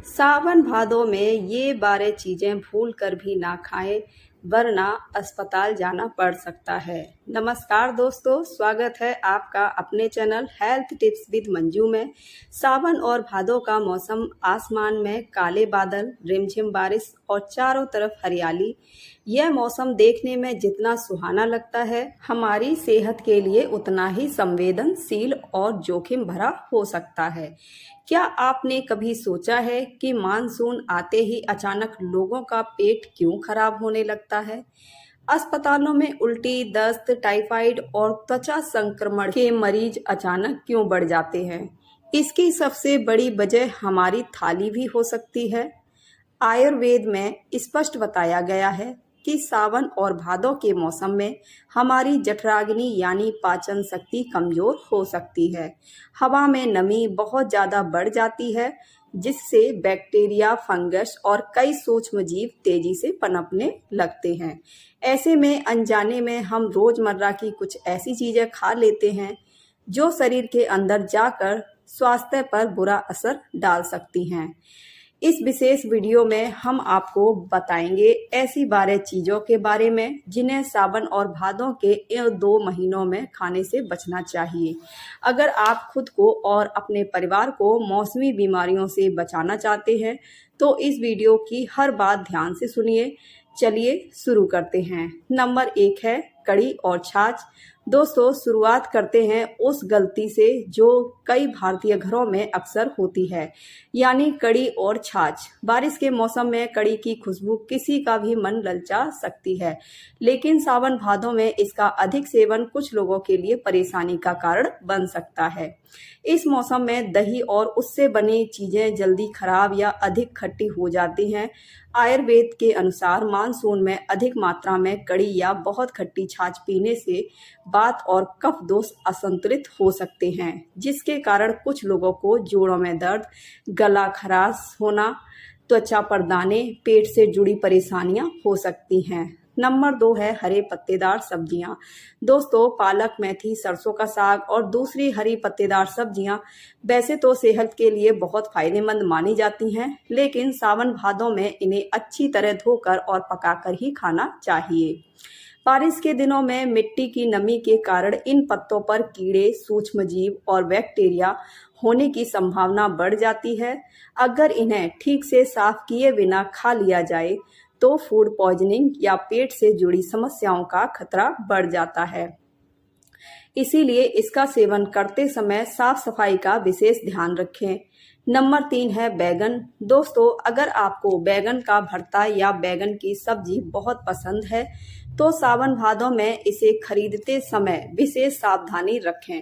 सावन भादों में ये 12 चीजें भूल कर भी ना खाएं वरना अस्पताल जाना पड़ सकता है। नमस्कार दोस्तों, स्वागत है आपका अपने channel health tips with Manju में। सावन और भादों का मौसम, आसमान में काले बादल, रिमझिम बारिश और चारों तरफ हरियाली। यह मौसम देखने में जितना सुहाना लगता है, हमारी सेहत के लिए उतना ही संवेदनशील और जोखिम भरा हो सकता है। क्या आपने कभी सोचा है कि मानसून आते ही अचानक लोगों का पेट क्यों खराब होने लगता है? अस्पतालों में उल्टी, दस्त, टाइफाइड और त्वचा संक्रमण के मरीज अचानक क्यों बढ़ जाते हैं? इसकी सबसे बड़ी वजह हमारी थाली भी हो सकती है। आयुर्वेद में स्पष्ट बताया गया है कि सावन और भादों के मौसम में हमारी जठराग्नि यानी पाचन शक्ति कमजोर हो सकती है। हवा में नमी बहुत ज़्यादा बढ़ जाती है, जिससे बैक्टीरिया, फंगस और कई सूक्ष्म जीव तेजी से पनपने लगते हैं। ऐसे में अनजाने में हम रोजमर्रा की कुछ ऐसी चीजें खा लेते हैं जो शरीर के अंदर जाकर स्वास्थ्य पर बुरा असर डाल सकती हैं। इस विशेष वीडियो में हम आपको बताएंगे ऐसी 12 चीजों के बारे में जिन्हें सावन और भादों के इन 2 महीनों में खाने से बचना चाहिए। अगर आप खुद को और अपने परिवार को मौसमी बीमारियों से बचाना चाहते हैं तो इस वीडियो की हर बात ध्यान से सुनिए। चलिए शुरू करते हैं। नंबर 1 है कढ़ी और छाछ। दोस्तों, शुरुआत करते हैं उस गलती से जो कई भारतीय घरों में अक्सर होती है, यानी कढ़ी और छाछ। बारिश के मौसम में कढ़ी की खुशबू किसी का भी मन ललचा सकती है, लेकिन सावन भादों में इसका अधिक सेवन कुछ लोगों के लिए परेशानी का कारण बन सकता है। इस मौसम में दही और उससे बनी चीजें जल्दी खराब या अधिक खट्टी हो जाती हैं। आयुर्वेद के अनुसार मानसून में अधिक मात्रा में कड़ी या बहुत खट्टी छाछ पीने से वात और कफ दोष असंतुलित हो सकते हैं, जिसके कारण कुछ लोगों को जोड़ों में दर्द, गला खराश होना, त्वचा पर दाने, पेट से जुड़ी परेशानियां हो सकती हैं। नंबर 2 है हरे पत्तेदार सब्जियां। दोस्तों, पालक, मेथी, सरसों का साग और दूसरी हरी पत्तेदार सब्जियां वैसे तो सेहत के लिए बहुत फायदेमंद मानी जाती हैं, लेकिन सावन भादों में इन्हें अच्छी तरह धोकर और पकाकर ही खाना चाहिए। बारिश के दिनों में मिट्टी की नमी के कारण इन पत्तों पर कीड़े, सूक्ष्म जीव और बैक्टीरिया होने की संभावना बढ़ जाती है। अगर इन्हें ठीक से साफ किए बिना खा लिया जाए तो फूड पॉइजनिंग या पेट से जुड़ी समस्याओं का खतरा बढ़ जाता है। इसीलिए इसका सेवन करते समय साफ सफाई का विशेष ध्यान रखें। नंबर 3 है बैगन। दोस्तों, अगर आपको बैगन का भरता या बैगन की सब्जी बहुत पसंद है तो सावन भादों में इसे खरीदते समय विशेष सावधानी रखें।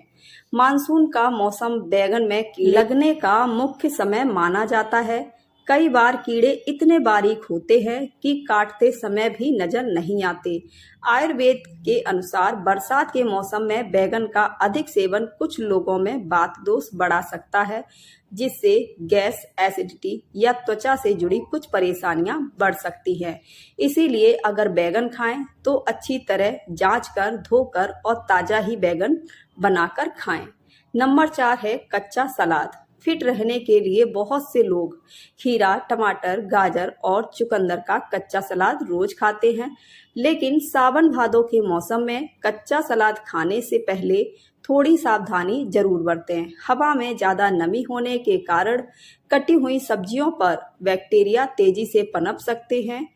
मानसून का मौसम बैगन में कीड़े लगने का मुख्य समय माना जाता है। कई बार कीड़े इतने बारीक होते हैं कि काटते समय भी नजर नहीं आते। आयुर्वेद के अनुसार बरसात के मौसम में बैगन का अधिक सेवन कुछ लोगों में वात दोष बढ़ा सकता है, जिससे गैस, एसिडिटी या त्वचा से जुड़ी कुछ परेशानियां बढ़ सकती हैं। इसीलिए अगर बैगन खाएं तो अच्छी तरह जांचकर, धोकर और ताजा ही बैगन बनाकर खाएं। नंबर 4 है कच्चा सलाद। फिट रहने के लिए बहुत से लोग खीरा, टमाटर, गाजर और चुकंदर का कच्चा सलाद रोज खाते हैं, लेकिन सावन भादों के मौसम में कच्चा सलाद खाने से पहले थोड़ी सावधानी जरूर बरतें। हवा में ज्यादा नमी होने के कारण कटी हुई सब्जियों पर बैक्टीरिया तेजी से पनप सकते हैं।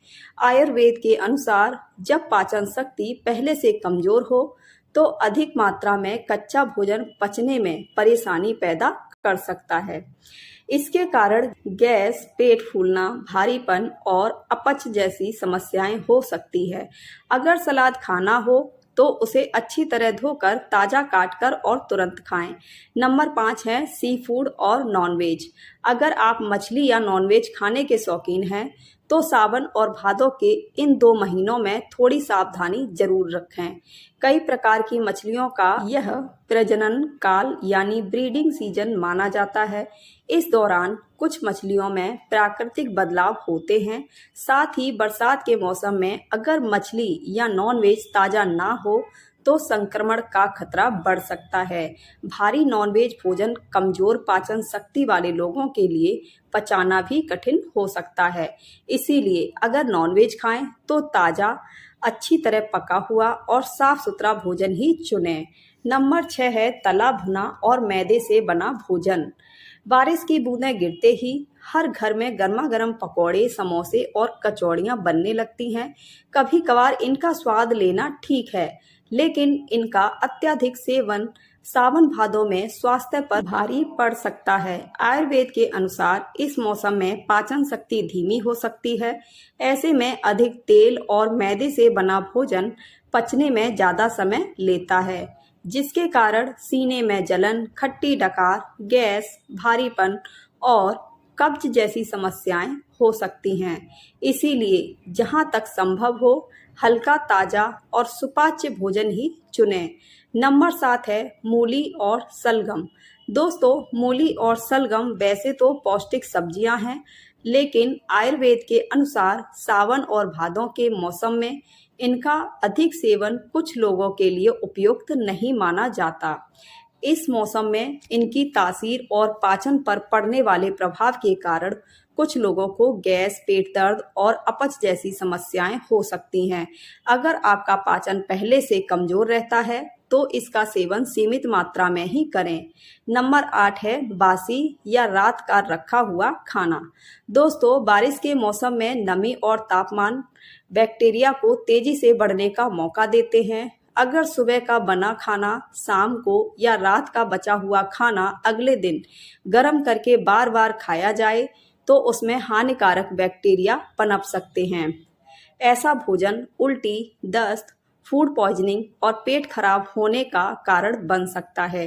आयुर्वेद के अनुसार जब पाचन शक्ति पहले से कमजोर हो तो अधिक मात्रा में कच्चा भोजन पचने में परेशानी पैदा कर सकता है। इसके कारण गैस, पेट फूलना, भारीपन और अपच जैसी समस्याएं हो सकती है। अगर सलाद खाना हो तो उसे अच्छी तरह धोकर, ताजा काटकर और तुरंत खाएं। नंबर 5 है सी फूड और नॉनवेज। अगर आप मछली या नॉनवेज खाने के शौकीन हैं तो सावन और भादों के इन 2 महीनों में थोड़ी सावधानी जरूर रखें। कई प्रकार की मछलियों का यह प्रजनन काल यानी ब्रीडिंग सीजन माना जाता है। इस दौरान कुछ मछलियों में प्राकृतिक बदलाव होते हैं। साथ ही बरसात के मौसम में अगर मछली या नॉनवेज ताजा ना हो तो संक्रमण का खतरा बढ़ सकता है। भारी नॉनवेज भोजन कमजोर पाचन शक्ति वाले लोगों के लिए पचाना भी कठिन हो सकता है। इसीलिए अगर नॉनवेज खाएं तो ताज़ा, अच्छी तरह पका हुआ और साफ सुथरा भोजन ही चुनें। नंबर 6 है तला भुना और मैदे से बना भोजन। बारिश की बूंदें गिरते ही हर घर में गर्मा गर्म पकौड़े, समोसे और कचौड़ियाँ बनने लगती हैं। कभी कभार इनका स्वाद लेना ठीक है, लेकिन इनका अत्यधिक सेवन सावन भादों में स्वास्थ्य पर भारी पड़ सकता है। आयुर्वेद के अनुसार इस मौसम में पाचन शक्ति धीमी हो सकती है। ऐसे में अधिक तेल और मैदे से बना भोजन पचने में ज़्यादा समय लेता है, जिसके कारण सीने में जलन, खट्टी डकार, गैस, भारीपन और कब्ज जैसी समस्याएं हो सकती हैं। इसीलिए जहां तक संभव हो हल्का, ताज़ा और सुपाच्य भोजन ही चुनें। नंबर 7 है मूली और सलगम। दोस्तों, मूली और सलगम वैसे तो पौष्टिक सब्जियां हैं, लेकिन आयुर्वेद के अनुसार सावन और भादों के मौसम में इनका अधिक सेवन कुछ लोगों के लिए उपयुक्त नहीं माना जाता। इस मौसम में इनकी तासीर और पाचन पर पड़ने वाले प्रभाव के कारण कुछ लोगों को गैस, पेट दर्द और अपच जैसी समस्याएं हो सकती हैं। अगर आपका पाचन पहले से कमजोर रहता है तो इसका सेवन सीमित मात्रा में ही करें। नंबर 8 है बासी या रात का रखा हुआ खाना। दोस्तों, बारिश के मौसम में नमी और तापमान बैक्टीरिया को तेजी से बढ़ने का मौका देते हैं। अगर सुबह का बना खाना शाम को या रात का बचा हुआ खाना अगले दिन गर्म करके बार बार खाया जाए तो उसमें हानिकारक बैक्टीरिया पनप सकते हैं। ऐसा भोजन उल्टी, दस्त, फूड पॉइजनिंग और पेट खराब होने का कारण बन सकता है।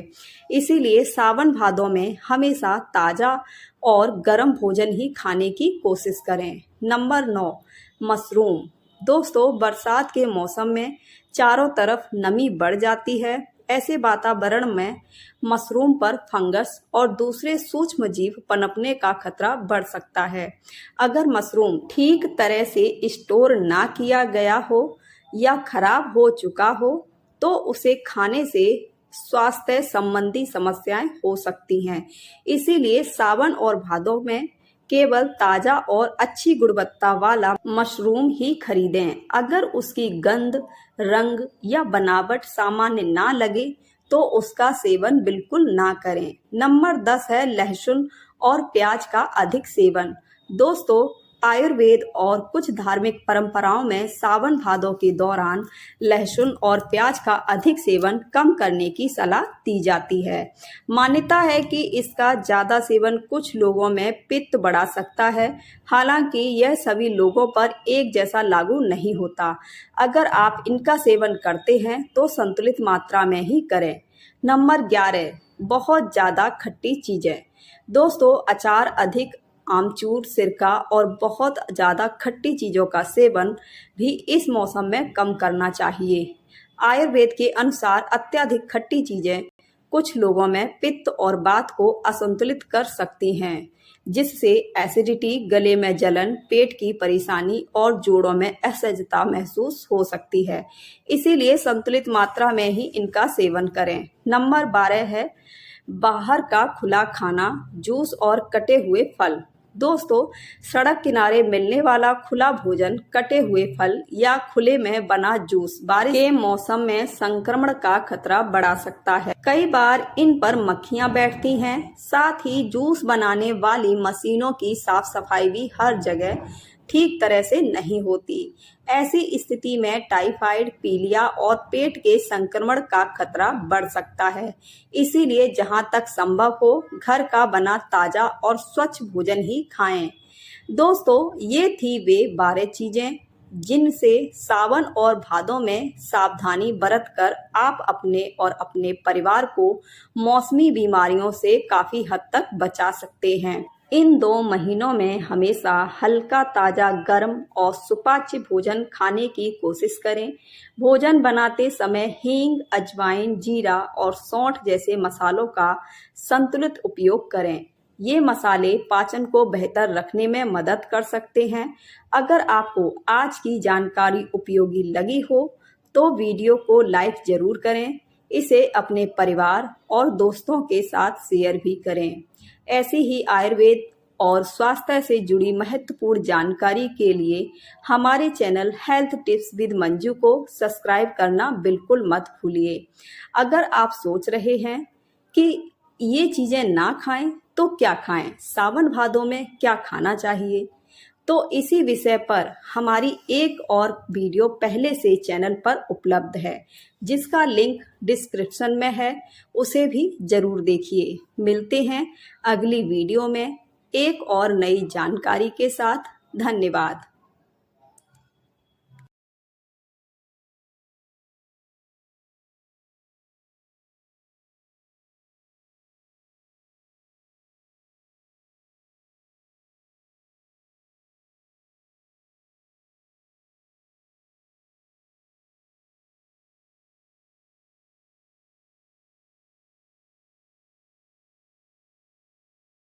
इसीलिए सावन भादों में हमेशा ताज़ा और गर्म भोजन ही खाने की कोशिश करें। Number 9 mushroom. दोस्तों, बरसात के मौसम में चारों तरफ नमी बढ़ जाती है। ऐसे वातावरण में मशरूम पर फंगस और दूसरे सूक्ष्म जीव पनपने का खतरा बढ़ सकता है। अगर मशरूम ठीक तरह से स्टोर ना किया गया हो या खराब हो चुका हो तो उसे खाने से स्वास्थ्य संबंधी समस्याएं हो सकती हैं। इसीलिए सावन और भादों में केवल ताज़ा और अच्छी गुणवत्ता वाला मशरूम ही खरीदें। अगर उसकी गंध, रंग या बनावट सामान्य ना लगे तो उसका सेवन बिल्कुल ना करें। नंबर 10 है लहसुन और प्याज का अधिक सेवन। दोस्तों, आयुर्वेद और कुछ धार्मिक परंपराओं में सावन भादों के दौरान लहसुन और प्याज का अधिक सेवन कम करने की सलाह दी जाती है। मान्यता है कि इसका ज़्यादा सेवन कुछ लोगों में पित्त बढ़ा सकता है। हालांकि यह सभी लोगों पर एक जैसा लागू नहीं होता। अगर आप इनका सेवन करते हैं तो संतुलित मात्रा में ही करें। नंबर 11 बहुत ज़्यादा खट्टी चीज़ें। दोस्तों, अचार, अधिक आमचूर, सिरका और बहुत ज़्यादा खट्टी चीज़ों का सेवन भी इस मौसम में कम करना चाहिए। आयुर्वेद के अनुसार अत्यधिक खट्टी चीज़ें कुछ लोगों में पित्त और वात को असंतुलित कर सकती हैं, जिससे एसिडिटी, गले में जलन, पेट की परेशानी और जोड़ों में असहजता महसूस हो सकती है। इसीलिए संतुलित मात्रा में ही इनका सेवन करें। नंबर 12 है बाहर का खुला खाना, जूस और कटे हुए फल। दोस्तों, सड़क किनारे मिलने वाला खुला भोजन, कटे हुए फल या खुले में बना जूस बारिश के मौसम में संक्रमण का खतरा बढ़ा सकता है। कई बार इन पर मक्खियां बैठती हैं। साथ ही जूस बनाने वाली मशीनों की साफ सफाई भी हर जगह ठीक तरह से नहीं होती। ऐसी स्थिति में टाइफाइड, पीलिया और पेट के संक्रमण का खतरा बढ़ सकता है। इसीलिए जहां तक संभव हो घर का बना ताज़ा और स्वच्छ भोजन ही खाएं। दोस्तों, ये थी वे 12 चीज़ें जिनसे सावन और भादों में सावधानी बरतकर आप अपने और अपने परिवार को मौसमी बीमारियों से काफ़ी हद तक बचा सकते हैं। इन 2 महीनों में हमेशा हल्का, ताज़ा, गर्म और सुपाच्य भोजन खाने की कोशिश करें। भोजन बनाते समय हींग, अजवाइन, जीरा और सौंठ जैसे मसालों का संतुलित उपयोग करें। ये मसाले पाचन को बेहतर रखने में मदद कर सकते हैं। अगर आपको आज की जानकारी उपयोगी लगी हो तो वीडियो को लाइक ज़रूर करें। इसे अपने परिवार और दोस्तों के साथ शेयर भी करें। ऐसी ही आयुर्वेद और स्वास्थ्य से जुड़ी महत्वपूर्ण जानकारी के लिए हमारे channel health tips with Manju को सब्सक्राइब करना बिल्कुल मत भूलिए। अगर आप सोच रहे हैं कि ये चीज़ें ना खाएं तो क्या खाएं, सावन भादों में क्या खाना चाहिए, तो इसी विषय पर हमारी एक और वीडियो पहले से चैनल पर उपलब्ध है, जिसका लिंक डिस्क्रिप्शन में है। उसे भी ज़रूर देखिए। मिलते हैं अगली वीडियो में एक और नई जानकारी के साथ। धन्यवाद।